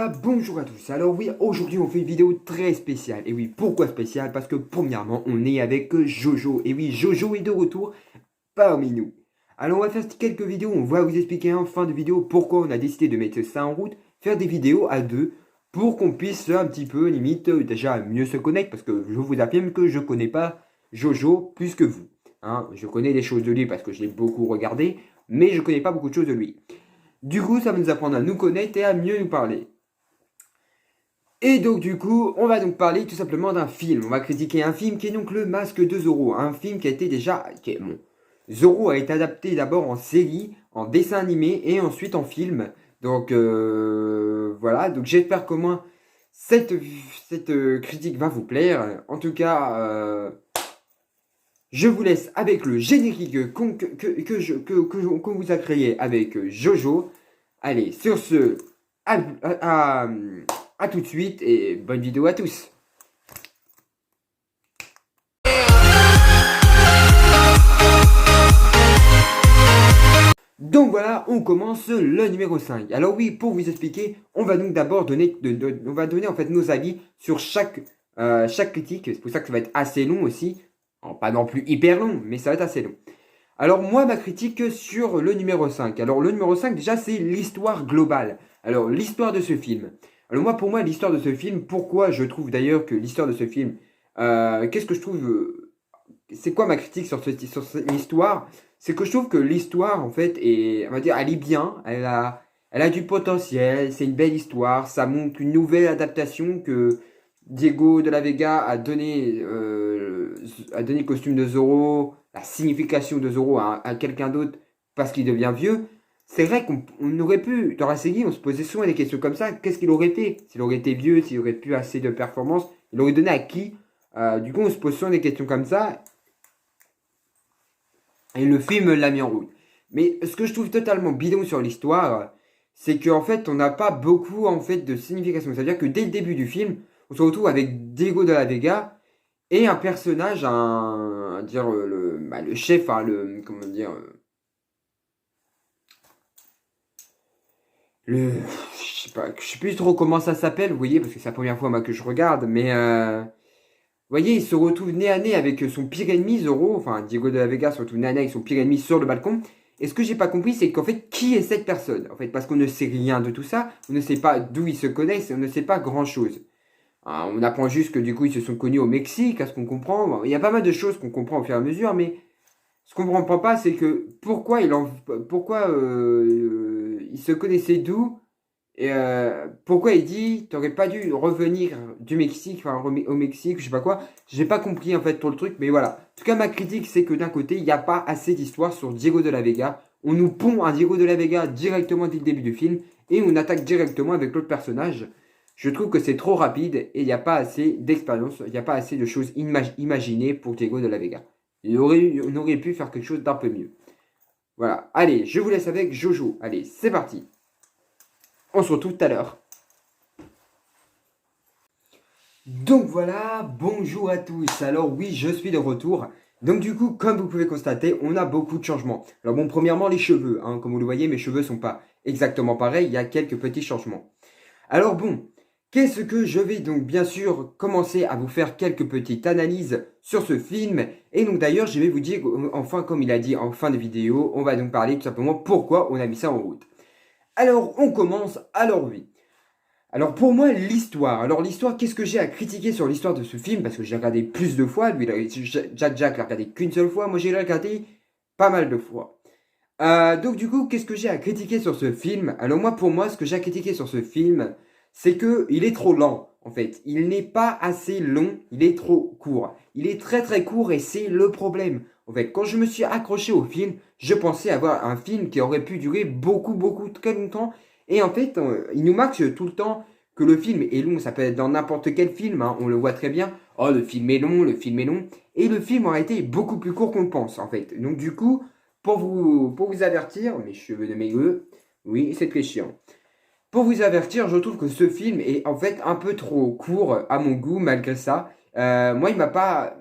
voilà, bonjour à tous. Alors oui, aujourd'hui on fait une vidéo très spéciale. Et oui, pourquoi spéciale? Parce que premièrement, on est avec Jojo. Et oui, Jojo est de retour parmi nous. Alors on va faire quelques vidéos, on va vous expliquer en fin de vidéo pourquoi on a décidé de mettre ça en route. Faire des vidéos à deux pour qu'on puisse un petit peu, limite, déjà mieux se connaître. Parce que je vous affirme que je connais pas Jojo plus que vous. Hein, je connais des choses de lui parce que je l'ai beaucoup regardé, mais je connais pas beaucoup de choses de lui. Du coup, ça va nous apprendre à nous connaître et à mieux nous parler. Et donc du coup, on va donc parler tout simplement d'un film. On va critiquer un film qui est donc Le Masque de Zorro. Un film qui a été déjà... bon. Zorro a été adapté d'abord en série, en dessin animé et ensuite en film. Donc voilà, donc j'espère qu'au moins cette critique va vous plaire. En tout cas, je vous laisse avec le générique qu'on vous a créé avec Jojo. Allez, sur ce, à tout de suite et bonne vidéo à tous. Donc voilà, on commence le numéro 5. Alors oui, pour vous expliquer, on va donc d'abord donner, on va donner en fait nos avis sur chaque critique. C'est pour ça que ça va être assez long aussi. Pas non plus hyper long, mais ça va être assez long. Alors moi, ma critique sur le numéro 5. Alors le numéro 5, déjà, c'est l'histoire globale. Alors l'histoire de ce film. Alors moi, pour moi, l'histoire de ce film, pourquoi je trouve d'ailleurs que l'histoire de ce film, qu'est-ce que je trouve, c'est quoi ma critique sur cette histoire? C'est que je trouve que l'histoire, en fait, on va dire, elle est bien, elle a du potentiel, c'est une belle histoire, ça montre une nouvelle adaptation que Diego de la Vega a donné le costume de Zorro, la signification de Zorro à quelqu'un d'autre parce qu'il devient vieux. C'est vrai qu'on aurait pu, dans la série, on se posait souvent des questions comme ça. Qu'est-ce qu'il aurait fait? S'il aurait été vieux, s'il aurait pu assez de performance, il aurait donné à qui? Du coup, on se pose souvent des questions comme ça. Et le film l'a mis en route. Mais ce que je trouve totalement bidon sur l'histoire, c'est qu'en fait, on n'a pas beaucoup en fait de signification. C'est-à-dire que dès le début du film, on se retrouve avec Diego de la Vega et un personnage, dire le chef, hein, comment dire, je sais plus trop comment ça s'appelle, vous voyez, parce que c'est la première fois moi, que je regarde, mais vous voyez, il se retrouve nez à nez avec son pire ennemi, Zorro, enfin Diego de la Vega se retrouve nez à nez avec son pire ennemi sur le balcon. Et ce que j'ai pas compris, c'est qu'en fait, qui est cette personne? En fait, parce qu'on ne sait rien de tout ça, on ne sait pas d'où ils se connaissent, on ne sait pas grand-chose. On apprend juste que du coup, ils se sont connus au Mexique, à ce qu'on comprend. Bon, il y a pas mal de choses qu'on comprend au fur et à mesure, mais ce qu'on ne comprend pas, c'est que pourquoi ils se connaissaient d'où et pourquoi il dit t'aurais pas dû revenir du Mexique, enfin au Mexique, je sais pas quoi. J'ai pas compris en fait tout le truc, mais voilà. En tout cas, ma critique, c'est que d'un côté, il n'y a pas assez d'histoire sur Diego de la Vega. On nous pond un Diego de la Vega directement dès le début du film et on attaque directement avec l'autre personnage. Je trouve que c'est trop rapide et il n'y a pas assez d'expérience, il n'y a pas assez de choses imaginées pour Diego de la Vega. On aurait pu faire quelque chose d'un peu mieux. Voilà. Allez, je vous laisse avec Jojo. Allez, c'est parti. On se retrouve tout à l'heure. Donc voilà, bonjour à tous. Alors oui, je suis de retour. Donc du coup, comme vous pouvez constater, on a beaucoup de changements. Alors bon, premièrement, les cheveux. Hein, comme vous le voyez, mes cheveux sont pas exactement pareils. Il y a quelques petits changements. Alors bon, qu'est-ce que je vais donc bien sûr commencer à vous faire quelques petites analyses sur ce film. Et donc d'ailleurs, je vais vous dire, enfin comme il a dit en fin de vidéo, on va donc parler tout simplement pourquoi on a mis ça en route. Alors on commence, alors oui. Alors pour moi, l'histoire. Alors l'histoire, qu'est-ce que j'ai à critiquer sur l'histoire de ce film? Parce que j'ai regardé plus de fois. Lui, Jack l'a regardé qu'une seule fois. Moi, j'ai regardé pas mal de fois. Donc du coup, qu'est-ce que j'ai à critiquer sur ce film? Alors moi, pour moi, ce que j'ai à critiquer sur ce film, c'est que il est trop lent. En fait, il n'est pas assez long. Il est trop court. Il est très très court et c'est le problème. En fait, quand je me suis accroché au film, je pensais avoir un film qui aurait pu durer beaucoup très longtemps. Et en fait, il nous marque tout le temps que le film est long. Ça peut être dans n'importe quel film, hein, on le voit très bien. Oh, le film est long, le film est long. Et le film aurait été beaucoup plus court qu'on le pense, en fait. Donc du coup, pour vous avertir, mes cheveux de maigre, oui, c'est très chiant. Pour vous avertir, je trouve que ce film est en fait un peu trop court à mon goût, malgré ça. Moi, il m'a pas...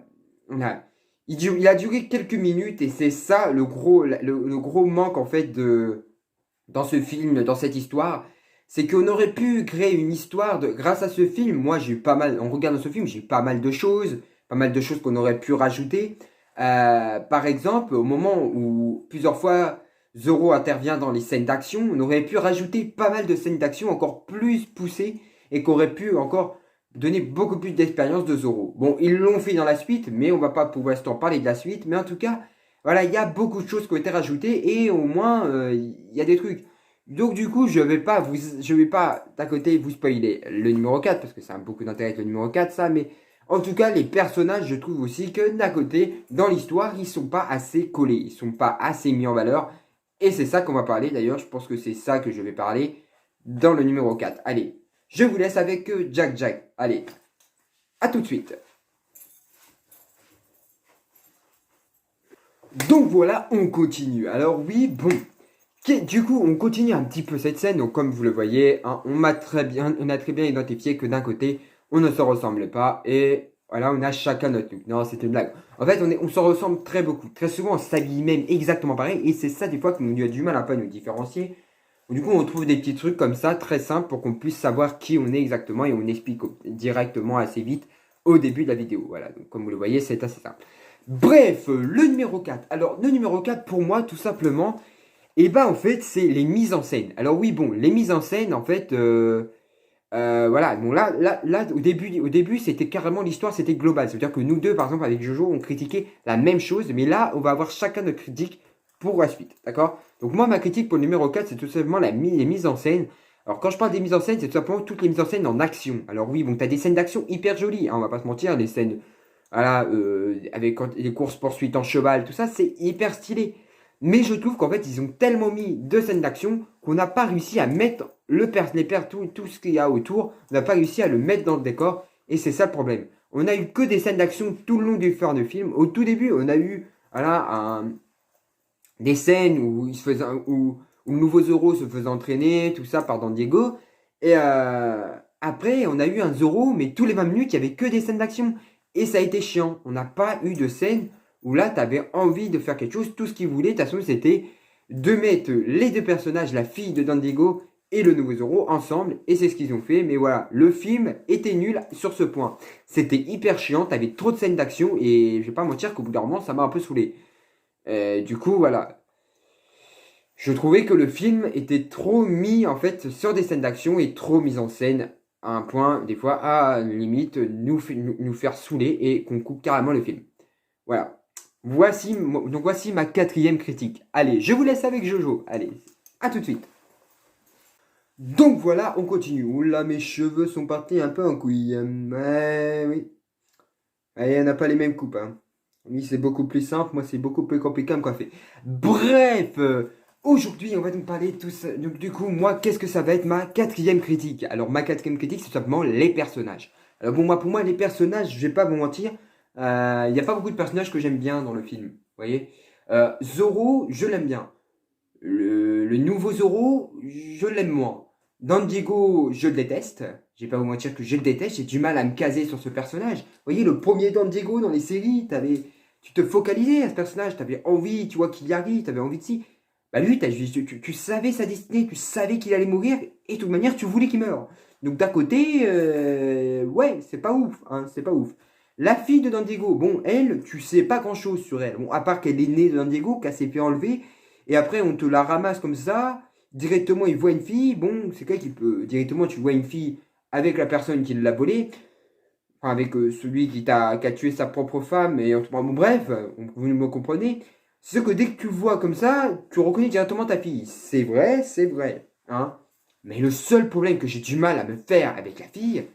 il a duré quelques minutes et c'est ça le gros manque en fait dans ce film, dans cette histoire. c'est qu'on aurait pu créer une histoire grâce à ce film. Moi, j'ai eu pas mal, en regardant ce film, j'ai eu pas mal de choses qu'on aurait pu rajouter. Par exemple, au moment où plusieurs fois Zoro intervient dans les scènes d'action, on aurait pu rajouter pas mal de scènes d'action encore plus poussées et qu'aurait pu encore donner beaucoup plus d'expérience de Zoro. Bon, ils l'ont fait dans la suite, mais on va pas pour l'instant parler de la suite. Mais en tout cas, voilà, il y a beaucoup de choses qui ont été rajoutées et au moins, il y a des trucs. Donc du coup, je vais pas d'un côté vous spoiler le numéro 4 parce que ça a beaucoup d'intérêt avec le numéro 4 ça, mais en tout cas, les personnages, je trouve aussi que d'un côté, dans l'histoire, ils sont pas assez collés, ils sont pas assez mis en valeur et c'est ça qu'on va parler d'ailleurs, je pense que c'est ça que je vais parler dans le numéro 4. Allez, je vous laisse avec Jack Jack. Allez, à tout de suite. Donc voilà, on continue. Alors oui, bon, du coup, on continue un petit peu cette scène. Donc, comme vous le voyez, hein, on a très bien identifié que d'un côté, on ne se ressemble pas et voilà, on a chacun notre look. Non, c'est une blague. En fait, on se ressemble très beaucoup. Très souvent, on s'habille même exactement pareil et c'est ça des fois qui nous a du mal un peu à nous différencier. Du coup, on trouve des petits trucs comme ça, très simples, pour qu'on puisse savoir qui on est exactement et on explique directement assez vite au début de la vidéo. Voilà, donc comme vous le voyez, c'est assez simple. Bref, le numéro 4. Alors, le numéro 4, pour moi, tout simplement, et bah en fait, c'est les mises en scène. Alors oui, bon, les mises en scène, en fait, voilà. Bon là, au début, c'était carrément l'histoire, c'était global. C'est-à-dire que nous deux, par exemple, avec Jojo, on critiquait la même chose, mais là, on va avoir chacun notre critique pour la suite, d'accord? Donc moi, ma critique pour le numéro 4, c'est tout simplement les mises en scène. Alors quand je parle des mises en scène, c'est tout simplement toutes les mises en scène en action. Alors oui, bon, t'as des scènes d'action hyper jolies, hein, on va pas se mentir, des scènes, voilà, avec les courses-poursuites en cheval, tout ça, c'est hyper stylé. Mais je trouve qu'en fait, ils ont tellement mis de scènes d'action qu'on n'a pas réussi à mettre tout ce qu'il y a autour, on n'a pas réussi à le mettre dans le décor, et c'est ça le problème. On n'a eu que des scènes d'action tout le long du film. Au tout début, on a eu voilà, des scènes où le nouveau Zoro se faisait entraîner, tout ça par Don Diego. Et après, on a eu un Zoro, mais tous les 20 minutes, il n'y avait que des scènes d'action. Et ça a été chiant. On n'a pas eu de scène où là, tu avais envie de faire quelque chose. Tout ce qu'ils voulaient, de toute façon, c'était de mettre les deux personnages, la fille de Don Diego et le nouveau Zoro, ensemble. Et c'est ce qu'ils ont fait. Mais voilà, le film était nul sur ce point. C'était hyper chiant, tu avais trop de scènes d'action. Et je vais pas mentir qu'au bout d'un moment, ça m'a un peu saoulé. Du coup, voilà. Je trouvais que le film était trop mis en fait sur des scènes d'action et trop mis en scène à un point, des fois, à limite, nous faire saouler et qu'on coupe carrément le film. Voilà. Donc voici ma quatrième critique. Allez, je vous laisse avec Jojo. Allez, à tout de suite. Donc voilà, on continue. Oula, mes cheveux sont partis un peu en couille. Oui. Allez, on n'a pas les mêmes coupes, hein. Oui, c'est beaucoup plus simple. Moi, c'est beaucoup plus compliqué à me coiffer. Bref, aujourd'hui, on va donc parler de tout ça. Donc, du coup, moi, qu'est-ce que ça va être ma quatrième critique? Alors, ma quatrième critique, c'est tout simplement les personnages. Alors, bon, moi, pour moi, les personnages, je vais pas vous mentir, il n'y a pas beaucoup de personnages que j'aime bien dans le film. Vous voyez? Zoro, je l'aime bien. Le nouveau Zoro, je l'aime moins. Don Diego, je le déteste. Je vais pas vous mentir que je le déteste. J'ai du mal à me caser sur ce personnage. Vous voyez, le premier Don Diego dans les séries, tu te focalisais à ce personnage. Tu avais envie, tu vois, qu'il y arrive. Tu avais envie de si. Bah lui, tu savais sa destinée. Tu savais qu'il allait mourir. Et de toute manière, tu voulais qu'il meure. Donc d'un côté, ouais, c'est pas ouf. Hein, c'est pas ouf. La fille de Don Diego, bon, elle, tu sais pas grand chose sur elle. Bon, à part qu'elle est née de Don Diego, qu'elle s'est fait enlever. Et après, on te la ramasse comme ça. Directement, il voit une fille. Bon, c'est quoi qui peut. Directement, tu vois une fille avec la personne qui l'a volée. Enfin, avec celui qui a tué sa propre femme. Et bon, bref, vous me comprenez. C'est que dès que tu vois comme ça, tu reconnais directement ta fille. C'est vrai, c'est vrai. Hein. Mais le seul problème que j'ai du mal à me faire avec la fille,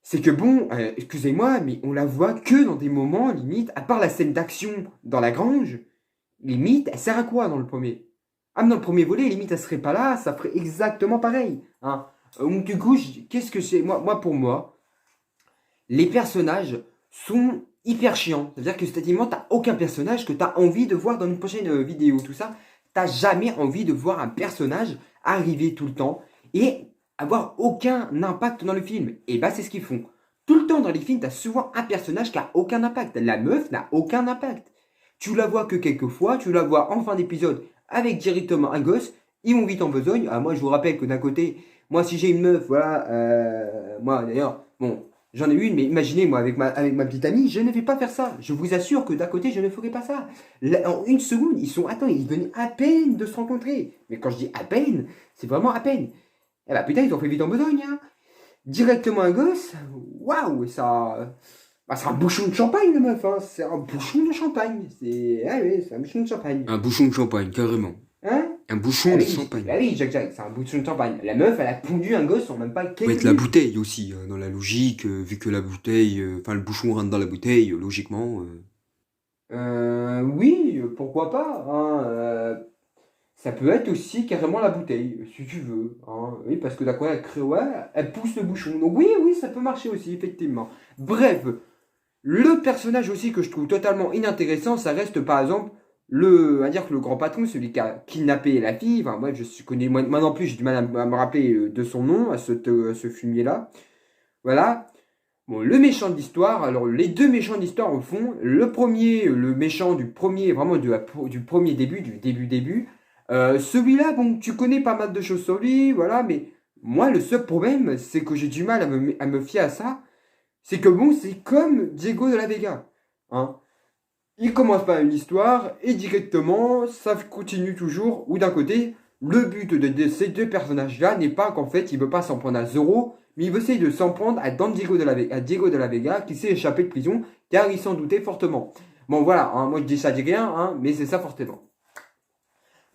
c'est que bon, excusez-moi, mais on la voit que dans des moments, limite, à part la scène d'action dans la grange. Limite, elle sert à quoi dans le premier? Ah, mais dans le premier volet, limite, elle serait pas là, ça ferait exactement pareil. Hein. Donc, du coup, qu'est-ce que c'est pour moi, les personnages sont hyper chiants. C'est-à-dire que, c'est-à-dire, t'as aucun personnage que t'as envie de voir dans une prochaine vidéo, tout ça. T'as jamais envie de voir un personnage arriver tout le temps et avoir aucun impact dans le film. Et bah, c'est ce qu'ils font. Tout le temps dans les films, t'as souvent un personnage qui a aucun impact. La meuf n'a aucun impact. Tu la vois que quelques fois, tu la vois en fin d'épisode avec directement un gosse, ils vont vite en besogne. Ah, moi, je vous rappelle que d'un côté, Moi, si j'ai une meuf, voilà, moi d'ailleurs, bon, j'en ai une, mais imaginez, moi, avec ma petite amie, je ne vais pas faire ça. Je vous assure que d'un côté, je ne ferai pas ça. Là, en une seconde, attends, ils venaient à peine de se rencontrer. Mais quand je dis à peine, c'est vraiment à peine. Eh bah putain, ils ont fait vite en besogne, hein. Directement un gosse, waouh, ça. Bah, c'est un bouchon de champagne, le meuf, hein. C'est un bouchon de champagne. Ah oui, c'est un bouchon de champagne. Un bouchon de champagne, carrément. Hein? Un bouchon Ah de oui, champagne. ah oui, Jack, c'est un bouchon de champagne. La meuf, elle a pondu un gosse en même pas Peut quelques être la minutes. bouteille aussi, dans la logique, vu que la bouteille, enfin le bouchon rentre dans la bouteille, logiquement. Oui, pourquoi pas, hein. Ça peut être aussi carrément la bouteille, si tu veux, hein. Oui, parce que d'accord, ouais, elle pousse le bouchon. Donc oui, oui, ça peut marcher aussi, effectivement. Bref, le personnage aussi que je trouve totalement inintéressant, ça reste par exemple on va dire que le grand patron, celui qui a kidnappé la fille. Enfin, moi, connais, moi non plus, j'ai du mal à me rappeler de son nom, à ce fumier-là. Voilà. Bon, le méchant de l'histoire, alors les deux méchants de l'histoire au fond, le premier, le méchant du premier, vraiment du premier début, du début, celui-là, bon, tu connais pas mal de choses sur lui, voilà, mais moi, le seul problème, c'est que j'ai du mal à me fier à ça, c'est que bon, c'est comme Diego de la Vega, hein. Il commence par une histoire, et directement, ça continue toujours, ou d'un côté, le but de ces deux personnages-là n'est pas qu'en fait, il veut pas s'en prendre à Zoro, mais il veut essayer de s'en prendre à à Diego de la Vega, qui s'est échappé de prison, car il s'en doutait fortement. Bon voilà, hein, moi je dis ça, je dis rien, hein, mais c'est ça fortement.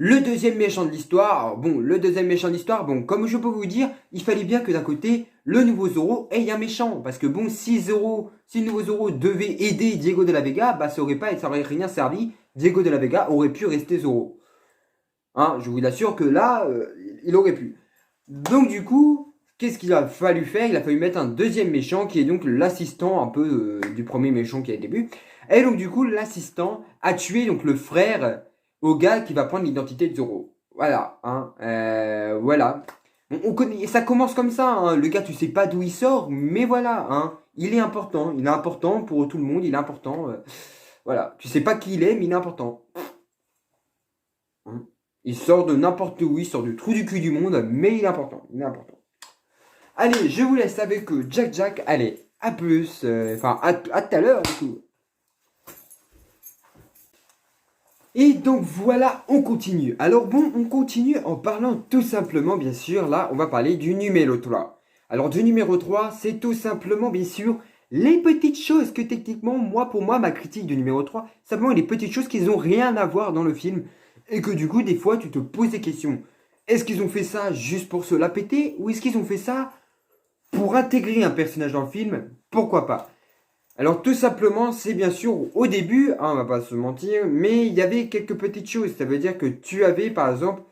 Le deuxième méchant de l'histoire, bon, le deuxième méchant de l'histoire, bon, comme je peux vous dire, il fallait bien que d'un côté, le nouveau Zoro ait un méchant. Parce que bon, si le nouveau Zoro devait aider Diego de la Vega, bah ça aurait rien servi. Diego de la Vega aurait pu rester Zoro. Hein, je vous assure que là, il aurait pu. Donc du coup, qu'est-ce qu'il a fallu faire? Il a fallu mettre un deuxième méchant qui est donc l'assistant un peu du premier méchant qui est au début. Et donc du coup, l'assistant a tué donc le frère au gars qui va prendre l'identité de Zoro. Voilà, hein, voilà. On connaît, ça commence comme ça, hein. Le gars, tu sais pas d'où il sort, mais voilà, hein. Il est important, pour tout le monde, il est important. Voilà, tu sais pas qui il est, mais il est important. Hein. Il sort de n'importe où, il sort du trou du cul du monde, mais il est important, il est important. Allez, je vous laisse avec Jack. Allez, à plus, enfin à tout à l'heure du coup. Et donc voilà, on continue. Alors bon, on continue en parlant tout simplement, bien sûr, là, on va parler du numéro 3. Alors du numéro 3, c'est tout simplement, bien sûr, les petites choses que techniquement, moi, pour moi, ma critique du numéro 3, simplement les petites choses qui n'ont rien à voir dans le film. Et que du coup, des fois, tu te poses des questions. Est-ce qu'ils ont fait ça juste pour se la péter? Ou est-ce qu'ils ont fait ça pour intégrer un personnage dans le film? Pourquoi pas? Alors tout simplement, c'est bien sûr au début, hein, on va pas se mentir, mais il y avait quelques petites choses. Ça veut dire que tu avais par exemple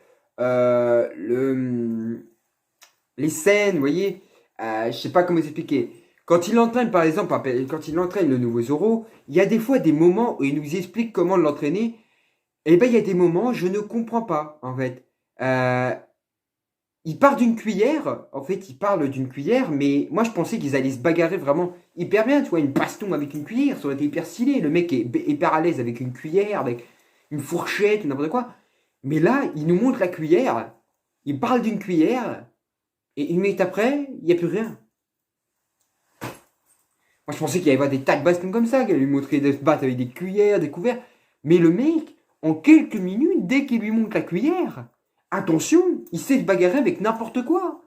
les scènes, vous voyez, je sais pas comment expliquer. Quand il entraîne par exemple, quand il entraîne le nouveau Zoro, il y a des fois des moments où il nous explique comment l'entraîner. Et ben il y a des moments, je ne comprends pas en fait. Euh, il part d'une cuillère, en fait, il parle d'une cuillère, mais moi je pensais qu'ils allaient se bagarrer vraiment hyper bien, tu vois, une baston avec une cuillère, ça aurait été hyper stylé. Le mec est hyper à l'aise avec une cuillère, avec une fourchette, ou n'importe quoi. Mais là, il nous montre la cuillère, il parle d'une cuillère, et une minute après, il n'y a plus rien. Moi je pensais qu'il y avait des tas de bastons comme ça, qu'il allait lui montrer de se battre avec des cuillères, des couverts. Mais le mec, en quelques minutes, dès qu'il lui montre la cuillère, attention, il sait se bagarrer avec n'importe quoi.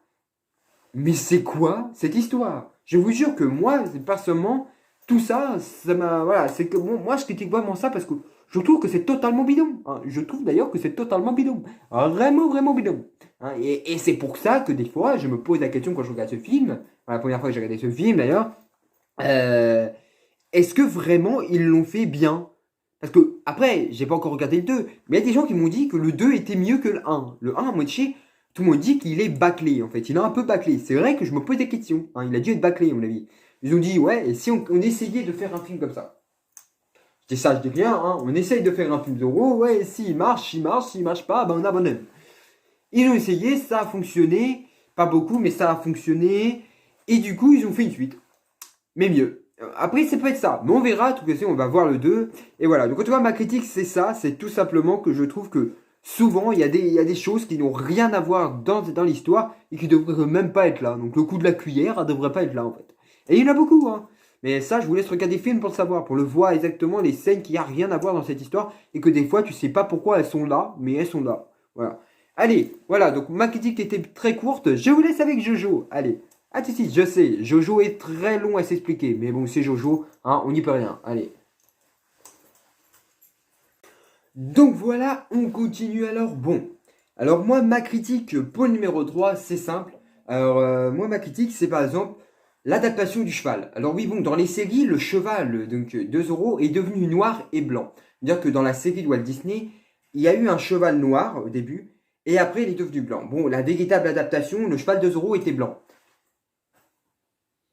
Mais c'est quoi cette histoire? Je vous jure que moi, c'est pas seulement tout ça, ça m'a. Voilà, c'est que bon, moi je critique vraiment ça parce que je trouve que c'est totalement bidon. Hein. Je trouve d'ailleurs que c'est totalement bidon. Vraiment, vraiment bidon. Hein. Et c'est pour ça que des fois, je me pose la question quand je regarde ce film, la première fois que j'ai regardé ce film d'ailleurs, euh, est-ce que vraiment ils l'ont fait bien? Parce que, après, j'ai pas encore regardé le 2, mais il y a des gens qui m'ont dit que le 2 était mieux que le 1. Le 1, à moitié, tout le monde dit qu'il est bâclé, en fait. Il est un peu bâclé. C'est vrai que je me pose des questions. Hein. Il a dû être bâclé, à mon avis. Ils ont dit, ouais, et si on essayait de faire un film comme ça? Je dis ça, je dis rien, hein. On essaye de faire un film Zoro, ouais, s'il marche pas, ben on abandonne. Ils ont essayé, ça a fonctionné. Pas beaucoup, mais ça a fonctionné. Et du coup, ils ont fait une suite. Mais mieux. Après, ça peut être ça. Mais on verra, tout cas, on va voir le 2. Et voilà. Donc, en tout cas, ma critique, c'est ça. C'est tout simplement que je trouve que souvent, il y a des choses qui n'ont rien à voir dans l'histoire et qui devraient même pas être là. Donc le coup de la cuillère, elle devrait pas être là en fait. Et il y en a beaucoup, hein. Mais ça, je vous laisse regarder le film pour le savoir, pour le voir exactement les scènes qui n'ont rien à voir dans cette histoire et que des fois, tu sais pas pourquoi elles sont là, mais elles sont là. Voilà. Allez, voilà, donc ma critique était très courte. Je vous laisse avec Jojo. Allez, à tout de suite, je sais, Jojo est très long à s'expliquer, mais bon, c'est Jojo, hein, on n'y peut rien. Allez. Donc voilà, on continue alors. Bon, alors moi, ma critique pour le numéro 3 c'est simple. Alors, moi, ma critique, c'est par exemple l'adaptation du cheval. Alors oui, bon, dans les séries, le cheval donc de Zorro est devenu noir et blanc. C'est-à-dire que dans la série de Walt Disney, il y a eu un cheval noir au début, et après, il est devenu blanc. Bon, la véritable adaptation, le cheval de Zorro était blanc.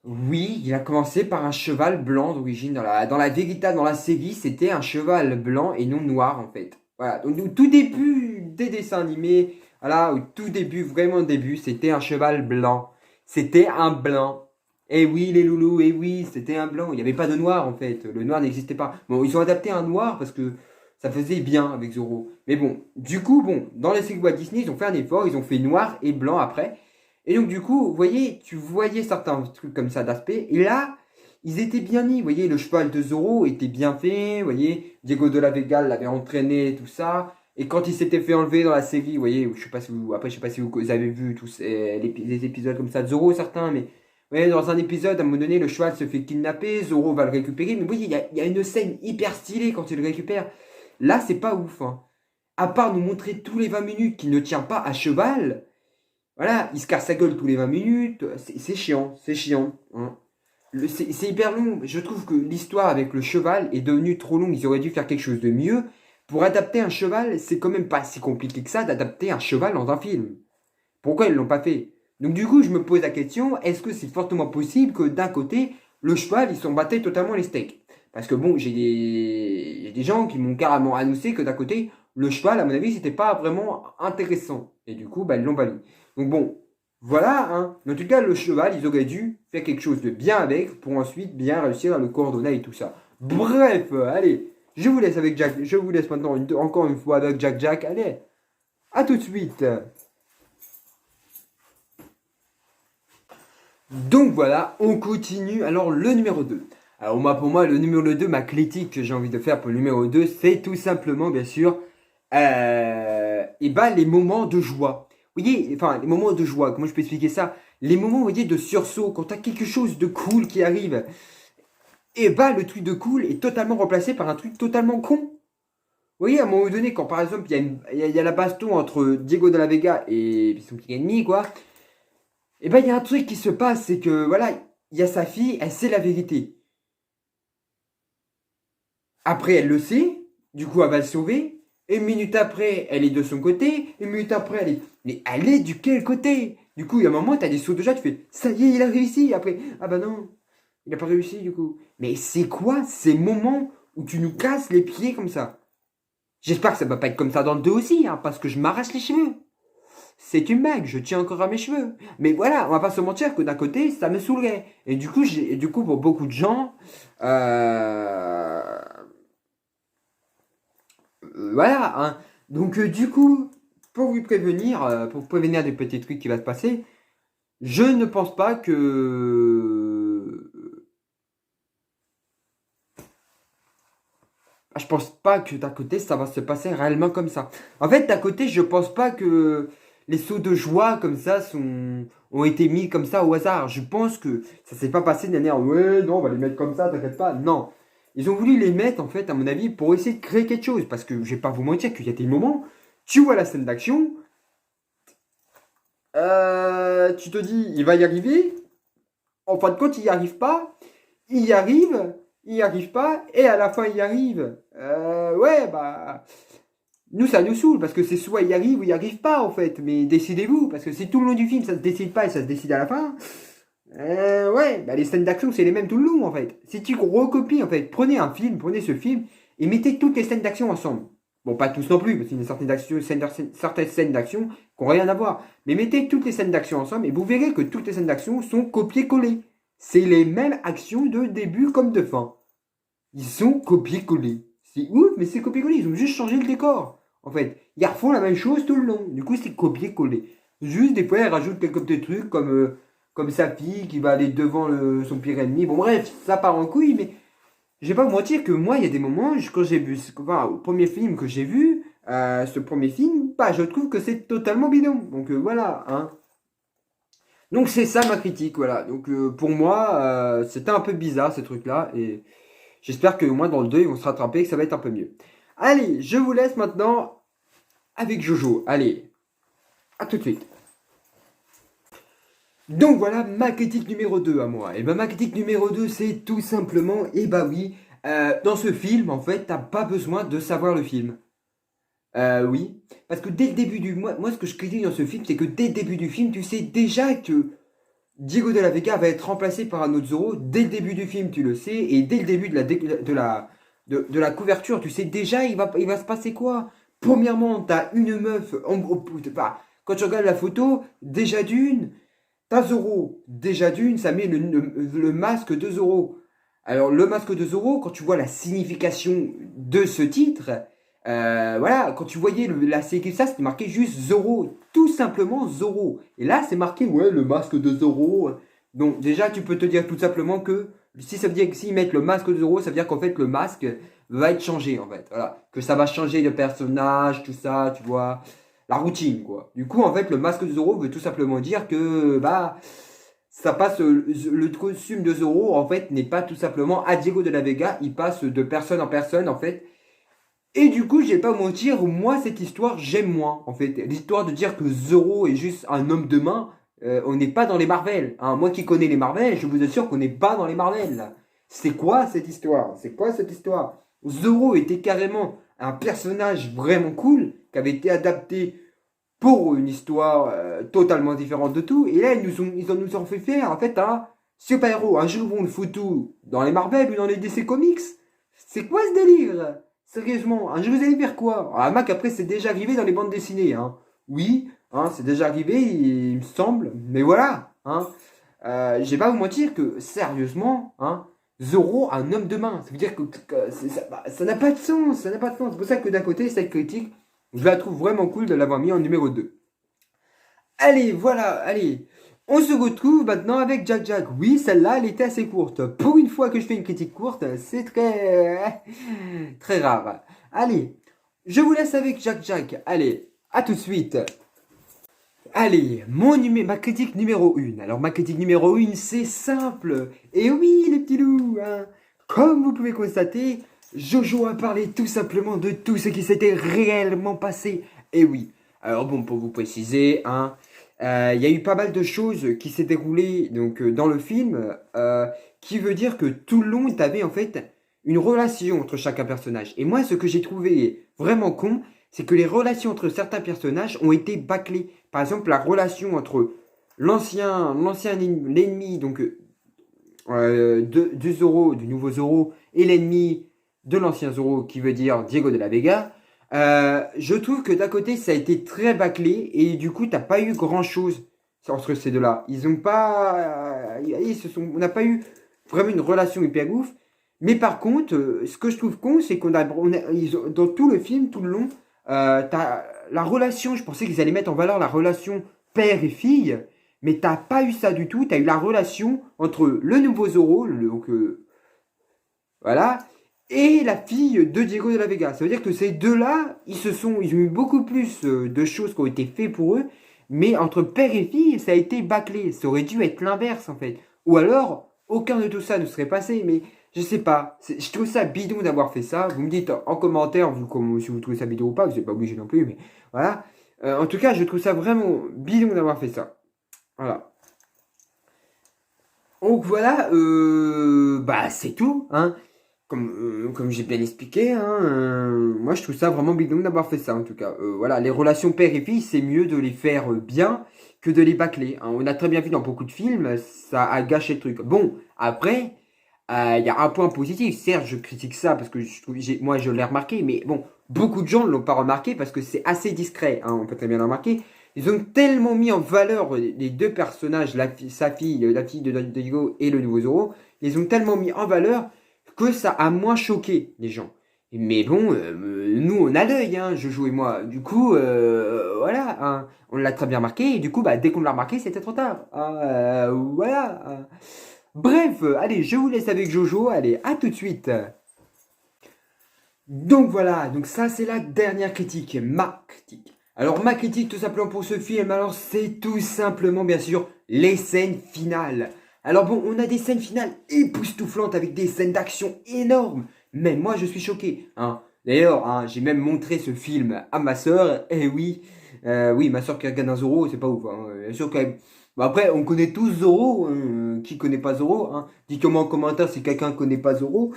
Oui, il a commencé par un cheval blanc d'origine. Dans la véritable, dans la série, c'était un cheval blanc et non noir en fait. Voilà, donc au tout début des dessins animés, voilà, au tout début, vraiment au début, c'était un cheval blanc. C'était un blanc. Eh oui, les loulous, eh oui, c'était un blanc. Il n'y avait pas de noir en fait. Le noir n'existait pas. Bon, ils ont adapté un noir parce que ça faisait bien avec Zorro. Mais bon, du coup, bon, dans les séries Walt Disney, ils ont fait un effort, ils ont fait noir et blanc après. Et donc, du coup, vous voyez, tu voyais certains trucs comme ça d'aspect. Et là, ils étaient bien mis. Vous voyez, le cheval de Zorro était bien fait. Vous voyez, Diego de la Vega l'avait entraîné, tout ça. Et quand il s'était fait enlever dans la série, vous voyez, je sais pas si vous, après, je sais pas si vous avez vu tous les épisodes comme ça de Zorro, certains, mais vous voyez, dans un épisode, à un moment donné, le cheval se fait kidnapper, Zorro va le récupérer. Mais vous voyez, il y a une scène hyper stylée quand il le récupère. Là, c'est pas ouf, hein. À part nous montrer tous les 20 minutes qu'il ne tient pas à cheval. Voilà, il se casse sa gueule tous les 20 minutes. C'est chiant, c'est chiant, hein. C'est hyper long. Je trouve que l'histoire avec le cheval est devenue trop longue. Ils auraient dû faire quelque chose de mieux. Pour adapter un cheval, c'est quand même pas si compliqué que ça d'adapter un cheval dans un film. Pourquoi ils l'ont pas fait? Donc du coup, je me pose la question, est-ce que c'est fortement possible que d'un côté, le cheval, il s'en battait totalement les steaks? Parce que bon, il y a des gens qui m'ont carrément annoncé que d'un côté, le cheval, à mon avis, c'était pas vraiment intéressant. Et du coup, bah, ils l'ont banni. Donc bon, voilà, hein. Mais en tout cas, le cheval, ils auraient dû faire quelque chose de bien avec pour ensuite bien réussir à le coordonner et tout ça. Bref, allez, je vous laisse avec Jack. Je vous laisse maintenant encore une fois avec Jack Jack. Allez, à tout de suite. Donc voilà, on continue. Alors le numéro 2. Alors moi, pour moi, le numéro 2, ma critique que j'ai envie de faire pour le numéro 2, c'est tout simplement, bien sûr, et ben, les moments de joie. Vous voyez, enfin, les moments de joie, comment je peux expliquer ça? Les moments, vous voyez, de sursaut, quand tu as quelque chose de cool qui arrive, et ben, le truc de cool est totalement remplacé par un truc totalement con. Vous voyez, à un moment donné, quand par exemple, il y a la baston entre Diego de la Vega et son petit ennemi, quoi, et ben, il y a un truc qui se passe, c'est que, voilà, il y a sa fille, elle sait la vérité. Après, elle le sait, du coup, elle va le sauver. Une minute après, elle est de son côté. Une minute après, elle est. Mais elle est du quel côté? Du coup, il y a un moment, t'as des sauts de joie, tu fais ça y est, il a réussi. Après, ah bah non, il n'a pas réussi du coup. Mais c'est quoi ces moments où tu nous casses les pieds comme ça? J'espère que ça va pas être comme ça dans le 2 aussi, hein, parce que je m'arrache les cheveux. C'est une blague, je tiens encore à mes cheveux. Mais voilà, on va pas se mentir que d'un côté, ça me saoulerait. Et du coup, pour beaucoup de gens, euh, voilà, hein. Donc, du coup, pour vous prévenir des petits trucs qui vont se passer, je ne pense pas que. Je pense pas que d'un côté, ça va se passer réellement comme ça. En fait, d'un côté, je pense pas que les sauts de joie comme ça ont été mis comme ça au hasard. Je pense que ça s'est pas passé de manière, ouais, non, on va les mettre comme ça, t'inquiète pas. Non. Ils ont voulu les mettre, en fait, à mon avis, pour essayer de créer quelque chose. Parce que je vais pas vous mentir qu'il y a des moments, tu vois la scène d'action, tu te dis, il va y arriver. En fin de compte, il n'y arrive pas. Il y arrive, il n'y arrive pas. Et à la fin, il y arrive. Ouais, bah. Nous, ça nous saoule parce que c'est soit il y arrive ou il n'y arrive pas, en fait. Mais décidez-vous, parce que c'est tout le long du film, ça se décide pas et ça se décide à la fin. Ouais, bah les scènes d'action, c'est les mêmes tout le long, en fait. Si tu recopies, en fait, prenez ce film et mettez toutes les scènes d'action ensemble. Bon, pas tous non plus, parce qu'il y a certaines scènes d'action qui n'ont rien à voir. Mais mettez toutes les scènes d'action ensemble et vous verrez que toutes les scènes d'action sont copiées-collées. C'est les mêmes actions de début comme de fin. Ils sont copiés-collés. C'est ouf, mais c'est copié-collé. Ils ont juste changé le décor. En fait, ils refont la même chose tout le long. Du coup, c'est copier-coller. Juste, des fois, ils rajoutent quelques petits trucs comme sa fille qui va aller devant son pire ennemi. Bon, bref, ça part en couille, mais je vais pas vous mentir que moi, il y a des moments, quand j'ai vu, enfin, au premier film que j'ai vu, ce premier film, bah, je trouve que c'est totalement bidon. Donc voilà, hein. Donc c'est ça ma critique, voilà. Donc pour moi, c'était un peu bizarre ces trucs-là, et j'espère que au moins dans le 2, ils vont se rattraper et que ça va être un peu mieux. Allez, je vous laisse maintenant avec Jojo. Allez, à tout de suite. Donc voilà ma critique numéro 2 à moi. Et ben ma critique numéro 2 c'est tout simplement, et bah oui, dans ce film en fait t'as pas besoin de savoir le film. Oui, parce que dès le début du... Moi ce que je critique dans ce film c'est que dès le début du film tu sais déjà que Diego de la Vega va être remplacé par un autre Zorro. Dès le début du film tu le sais, et dès le début de la couverture tu sais déjà il va se passer quoi. Premièrement t'as une meuf, quand tu regardes la photo, déjà d'une... T'as Zoro, déjà d'une, ça met le masque de Zoro. Alors, le masque de Zoro, quand tu vois la signification de ce titre, voilà, quand tu voyais la série, ça, c'était marqué juste Zoro, tout simplement Zoro. Et là, c'est marqué, ouais, le masque de Zoro. Donc, déjà, tu peux te dire tout simplement que si ça veut dire que s'ils mettent le masque de Zoro, ça veut dire qu'en fait, le masque va être changé, en fait. Voilà, que ça va changer de personnage, tout ça, tu vois la routine, quoi. Du coup, en fait, le masque de Zoro veut tout simplement dire que, bah, ça passe, le costume de Zoro, en fait, n'est pas tout simplement à Diego de la Vega, il passe de personne en personne, en fait. Et du coup, je vais pas vous mentir, moi, cette histoire, j'aime moins, en fait. L'histoire de dire que Zoro est juste un homme de main, on n'est pas dans les Marvel. Hein. Moi qui connais les Marvel, je vous assure qu'on n'est pas dans les Marvel, là. C'est quoi cette histoire? C'est quoi cette histoire? Zoro était carrément un personnage vraiment cool, qui avait été adapté pour une histoire totalement différente de tout. Et là, nous ont fait faire, en fait, un super-héros. Un jour, on le fout tout dans les Marvel ou dans les DC Comics. C'est quoi ce délire? Sérieusement, un jour, vous allez faire quoi? Ah, Mac, après, c'est déjà arrivé dans les bandes dessinées. Hein. Oui, hein, c'est déjà arrivé, il me semble. Mais voilà. Hein. Je vais pas vous mentir que, sérieusement, hein, Zoro, un homme de main. Ça veut dire que ça n'a pas de sens. Ça n'a pas de sens. C'est pour ça que d'un côté, cette critique, je la trouve vraiment cool de l'avoir mis en numéro 2. Allez, voilà, allez. On se retrouve maintenant avec Jack Jack. Oui, celle-là, elle était assez courte. Pour une fois que je fais une critique courte, c'est très rare. Allez, je vous laisse avec Jack Jack. Allez, à tout de suite. Allez, ma critique numéro 1. Alors, ma critique numéro 1, c'est simple. Et oui, les petits loups, hein. Comme vous pouvez constater, Jojo a parlé tout simplement de tout ce qui s'était réellement passé. Et oui, alors bon, pour vous préciser, hein, il y a eu pas mal de choses qui s'est déroulées donc, dans le film, qui veut dire que tout le long, tu avais en fait une relation entre chacun personnage. Et moi, ce que j'ai trouvé vraiment con, c'est que les relations entre certains personnages ont été bâclées. Par exemple, la relation entre l'ennemi, donc du Zoro, du nouveau Zoro, et l'ennemi de l'ancien Zoro, qui veut dire Diego de la Vega, je trouve que d'un côté, ça a été très bâclé, et du coup, t'as pas eu grand-chose entre ces deux-là. Ils ont pas... on n'a pas eu vraiment une relation hyper ouf. Mais par contre, ce que je trouve con, c'est dans tout le film, tout le long, t'as la relation, je pensais qu'ils allaient mettre en valeur la relation père et fille, mais t'as pas eu ça du tout. T'as eu la relation entre le nouveau Zoro, donc voilà, et la fille de Diego de la Vega. Ça veut dire que ces deux-là, ils ont eu beaucoup plus de choses qui ont été faites pour eux, mais entre père et fille, ça a été bâclé. Ça aurait dû être l'inverse en fait. Ou alors, aucun de tout ça ne serait passé, mais je sais pas. Je trouve ça bidon d'avoir fait ça. Vous me dites en commentaire si vous trouvez ça bidon ou pas, vous n'êtes pas obligé non plus, mais voilà. En tout cas, je trouve ça vraiment bidon d'avoir fait ça. Voilà. Donc voilà, bah c'est tout, hein. Comme j'ai bien expliqué, hein, moi je trouve ça vraiment bidon d'avoir fait ça en tout cas. Voilà, les relations père et fille, c'est mieux de les faire bien que de les bâcler. Hein. On a très bien vu dans beaucoup de films, ça a gâché le truc. Bon, après, il y a un point positif. Certes, je critique ça parce que moi je l'ai remarqué, mais bon, beaucoup de gens ne l'ont pas remarqué parce que c'est assez discret, hein, on peut très bien le remarquer. Ils ont tellement mis en valeur les deux personnages, sa fille, la fille de Diego et le nouveau Zoro, ils ont tellement mis en valeur que ça a moins choqué les gens. Mais bon, nous on a l'œil, hein, Jojo et moi. Du coup, voilà, hein, on l'a très bien remarqué. Et du coup, bah, dès qu'on l'a remarqué, c'était trop tard. Hein, voilà. Hein. Bref, allez, je vous laisse avec Jojo. Allez, à tout de suite. Donc voilà, donc ça c'est la dernière critique, ma critique. Alors ma critique tout simplement pour ce film, alors c'est tout simplement bien sûr les scènes finales. Alors bon, on a des scènes finales époustouflantes avec des scènes d'action énormes. Mais moi je suis choqué. Hein. D'ailleurs, hein, j'ai même montré ce film à ma soeur. Et oui, oui, ma soeur qui regarde un Zorro, c'est pas ouf. Hein. Bien sûr quand même. Bon, après, on connaît tous Zorro. Hein. Qui connaît pas Zorro hein. Dites-moi en commentaire si quelqu'un connaît pas Zorro.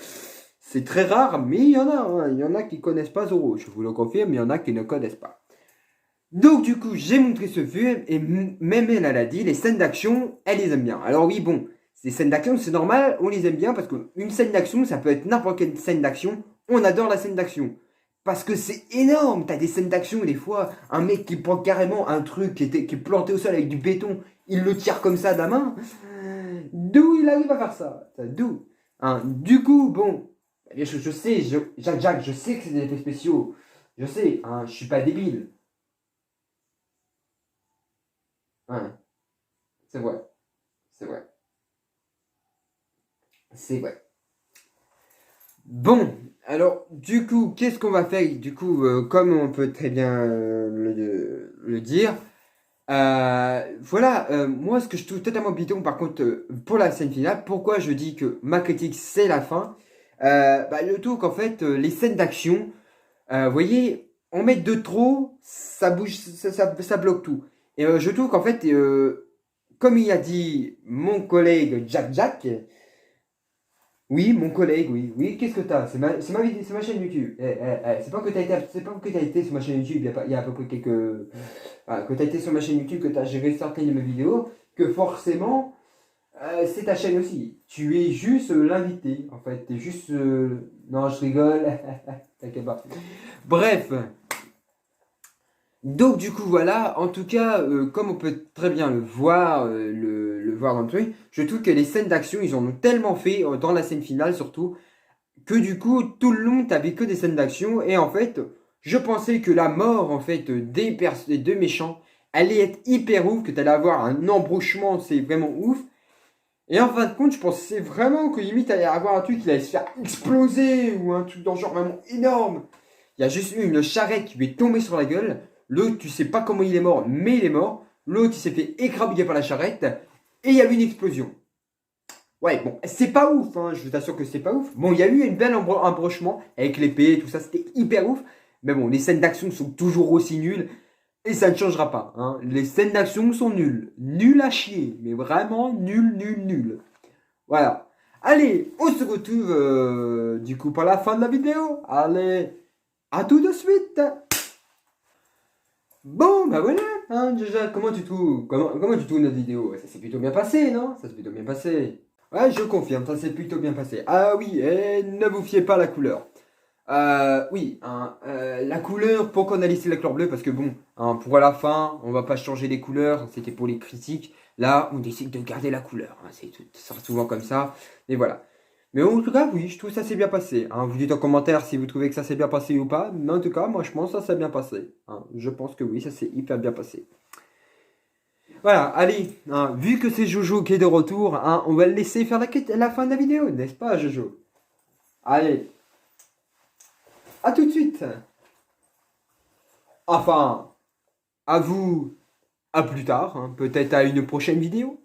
C'est très rare, mais il y en a. Hein. Il y en a qui connaissent pas Zorro. Je vous le confirme, il y en a qui ne connaissent pas. Donc du coup, j'ai montré ce film et même elle a dit, les scènes d'action, elle les aime bien. Alors oui, bon, ces scènes d'action, c'est normal, on les aime bien parce qu'une scène d'action, ça peut être n'importe quelle scène d'action. On adore la scène d'action. Parce que c'est énorme, t'as des scènes d'action, des fois, un mec qui prend carrément un truc qui est planté au sol avec du béton, il le tire comme ça de la main. D'où il arrive à faire ça? D'où hein, du coup, bon, je sais, Jacques, je sais que c'est des effets spéciaux. Je sais, hein, je suis pas débile. Hein, c'est vrai, c'est vrai, c'est vrai. Bon, alors, du coup, qu'est-ce qu'on va faire? Du coup, comme on peut très bien le dire, voilà, moi, ce que je trouve totalement bidon, par contre, pour la scène finale, pourquoi je dis que ma critique, c'est la fin? Bah, le tout qu'en fait, les scènes d'action, vous voyez, en mettre de trop, ça bouge, ça bloque tout. Et je trouve qu'en fait, comme il a dit mon collègue Jack, oui, mon collègue, oui, oui, qu'est-ce que t'as? C'est ma chaîne YouTube. C'est pas que t'as été sur ma chaîne YouTube, il y a à peu près quelques... que t'as été sur ma chaîne YouTube, que t'as géré certaines de mes vidéos, que forcément, c'est ta chaîne aussi. Tu es juste l'invité, en fait. T'es juste... Non, je rigole. T'inquiète pas. Bref. Donc du coup voilà, en tout cas, comme on peut très bien le voir dans le truc, je trouve que les scènes d'action, ils en ont tellement fait, dans la scène finale surtout, que du coup, tout le long, t'avais que des scènes d'action, et en fait, je pensais que la mort, en fait, des deux méchants, allait être hyper ouf, que t'allais avoir un embrouchement, c'est vraiment ouf, et en fin de compte, je pensais vraiment que limite, allait avoir un truc qui allait se faire exploser, ou un truc dans le genre vraiment énorme. Il y a juste eu une charrette qui lui est tombée sur la gueule. L'autre, tu sais pas comment il est mort, mais il est mort. L'autre, il s'est fait écrabouiller par la charrette. Et il y a eu une explosion. Ouais, bon, c'est pas ouf, hein, je vous assure que c'est pas ouf. Bon, il y a eu une belle embrochement avec l'épée et tout ça, c'était hyper ouf. Mais bon, les scènes d'action sont toujours aussi nulles. Et ça ne changera pas. Hein. Les scènes d'action sont nulles. Nulles à chier. Mais vraiment nulles. Voilà. Allez, on se retrouve du coup pour la fin de la vidéo. Allez, à tout de suite. Bon, bah voilà, hein, déjà, comment tu trouves notre vidéo? Ça s'est plutôt bien passé, non? Ça s'est plutôt bien passé. Ouais, je confirme, ça s'est plutôt bien passé. Ah oui, et ne vous fiez pas à la couleur. Oui, hein, la couleur, pourquoi on a laissé la couleur bleue? Parce que bon, hein, pour la fin, on va pas changer les couleurs, c'était pour les critiques. Là, on décide de garder la couleur. Hein, ça sera souvent comme ça, mais voilà. Mais en tout cas, oui, je trouve que ça s'est bien passé. Hein. Vous dites en commentaire si vous trouvez que ça s'est bien passé ou pas. Mais en tout cas, moi, je pense que ça s'est bien passé. Hein. Je pense que oui, ça s'est hyper bien passé. Voilà, allez, hein, vu que c'est Jojo qui est de retour, hein, on va le laisser faire la fin de la vidéo, n'est-ce pas, Jojo? Allez, à tout de suite. Enfin, à vous, à plus tard, hein, peut-être à une prochaine vidéo.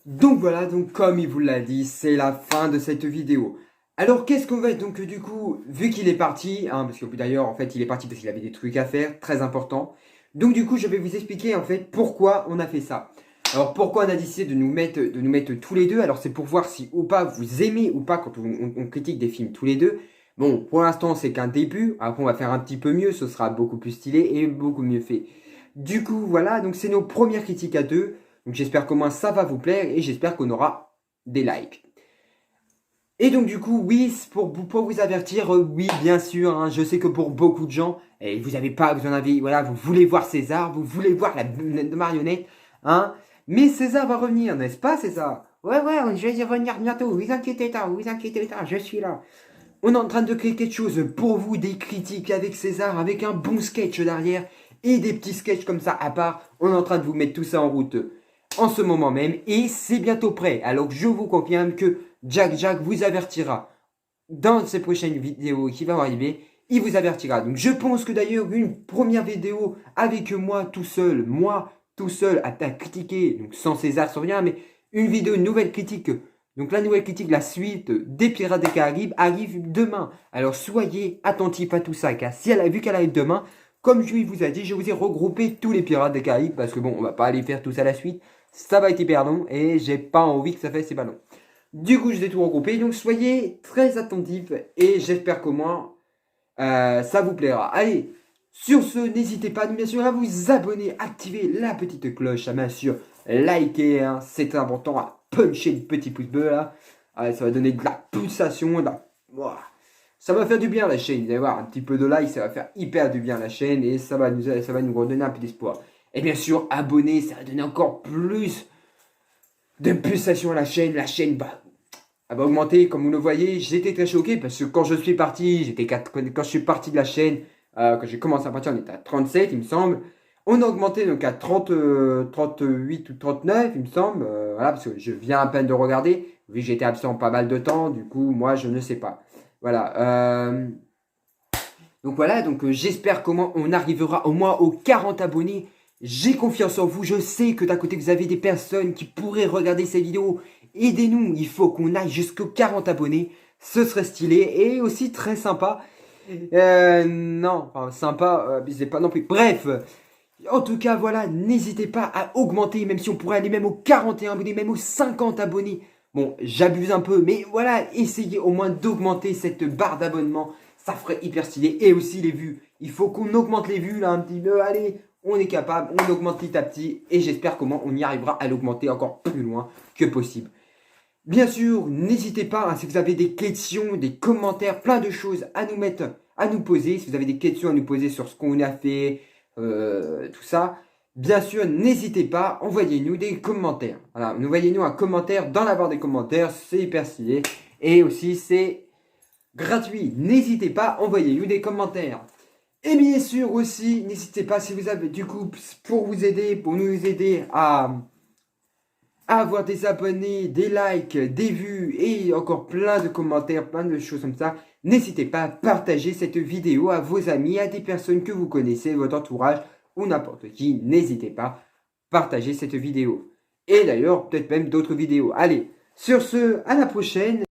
Donc voilà, donc comme il vous l'a dit, c'est la fin de cette vidéo. Alors qu'est-ce qu'on va donc du coup, vu qu'il est parti, hein, parce que d'ailleurs en fait il est parti parce qu'il avait des trucs à faire, très importants. Donc du coup je vais vous expliquer en fait pourquoi on a fait ça. Alors pourquoi on a décidé de nous mettre tous les deux. Alors c'est pour voir si ou pas vous aimez ou pas quand on critique des films tous les deux. Bon pour l'instant c'est qu'un début, après on va faire un petit peu mieux, ce sera beaucoup plus stylé et beaucoup mieux fait. Du coup voilà, donc c'est nos premières critiques à deux. Donc j'espère qu'au moins ça va vous plaire et j'espère qu'on aura des likes. Et donc du coup, oui, pour vous avertir, oui, bien sûr, hein, je sais que pour beaucoup de gens, et vous avez pas, vous en avez, voilà, vous voulez voir César, vous voulez voir la marionnette, hein, mais César va revenir, n'est-ce pas César? Ouais, je vais y revenir bientôt, vous inquiétez pas, je suis là. On est en train de créer quelque chose pour vous, des critiques avec César, avec un bon sketch derrière et des petits sketchs comme ça à part. On est en train de vous mettre tout ça en route en ce moment même et c'est bientôt prêt. Alors je vous confirme que Jack vous avertira dans ces prochaines vidéos qui vont arriver. Il vous avertira. Donc je pense que d'ailleurs une première vidéo avec moi tout seul à critiquer, donc sans César, sans rien, mais une vidéo, une nouvelle critique. Donc la nouvelle critique, la suite des Pirates des Caraïbes arrive demain. Alors soyez attentifs à tout ça, car si elle a vu qu'elle arrive demain, comme je vous ai dit, je vous ai regroupé tous les Pirates des Caraïbes, parce que bon, on va pas aller faire tout ça à la suite. Ça va être hyper long et j'ai pas envie que ça fasse pas long. Du coup, je vais tout regrouper, donc soyez très attentifs et j'espère qu'au moins ça vous plaira. Allez, sur ce, n'hésitez pas bien sûr à vous abonner, activer la petite cloche, à bien sûr liker, hein, c'est important, à puncher le petit pouce bleu là. Allez, ça va donner de la pulsation, Ouah. Ça va faire du bien la chaîne, vous allez voir, un petit peu de like, ça va faire hyper du bien la chaîne et ça va nous redonner un peu d'espoir. Et bien sûr, abonner, ça va donner encore plus de pulsation à la chaîne bah, elle va augmenter, comme vous le voyez. J'étais très choqué parce que quand je suis parti, quand je suis parti de la chaîne, quand j'ai commencé à partir, on était à 37, il me semble. On a augmenté donc à 30, 38 ou 39, il me semble. Voilà, parce que je viens à peine de regarder, vu que j'étais absent pas mal de temps. Du coup, moi, je ne sais pas. Voilà. Donc voilà, j'espère comment on arrivera au moins aux 40 abonnés. J'ai confiance en vous, je sais que d'à côté vous avez des personnes qui pourraient regarder ces vidéos. Aidez-nous, il faut qu'on aille jusqu'aux 40 abonnés. Ce serait stylé et aussi très sympa. Non, enfin sympa, c'est pas non plus. Bref, en tout cas voilà, n'hésitez pas à augmenter, même si on pourrait aller même aux 41 abonnés, même aux 50 abonnés. Bon, j'abuse un peu, mais voilà, essayez au moins d'augmenter cette barre d'abonnement. Ça ferait hyper stylé. Et aussi les vues. Il faut qu'on augmente les vues là un petit peu. Allez, on est capable, on augmente petit à petit. Et j'espère comment on y arrivera à l'augmenter encore plus loin que possible. Bien sûr, n'hésitez pas, hein, si vous avez des questions, des commentaires, plein de choses à nous mettre, à nous poser. Si vous avez des questions à nous poser sur ce qu'on a fait, tout ça. Bien sûr, n'hésitez pas, envoyez-nous des commentaires. Voilà, envoyez-nous un commentaire dans la barre des commentaires, c'est hyper stylé. Et aussi, c'est gratuit. N'hésitez pas, envoyez-nous des commentaires. Et bien sûr aussi, n'hésitez pas si vous avez du coup, pour nous aider à avoir des abonnés, des likes, des vues et encore plein de commentaires, plein de choses comme ça. N'hésitez pas à partager cette vidéo à vos amis, à des personnes que vous connaissez, votre entourage ou n'importe qui. N'hésitez pas à partager cette vidéo. Et d'ailleurs, peut-être même d'autres vidéos. Allez, sur ce, à la prochaine.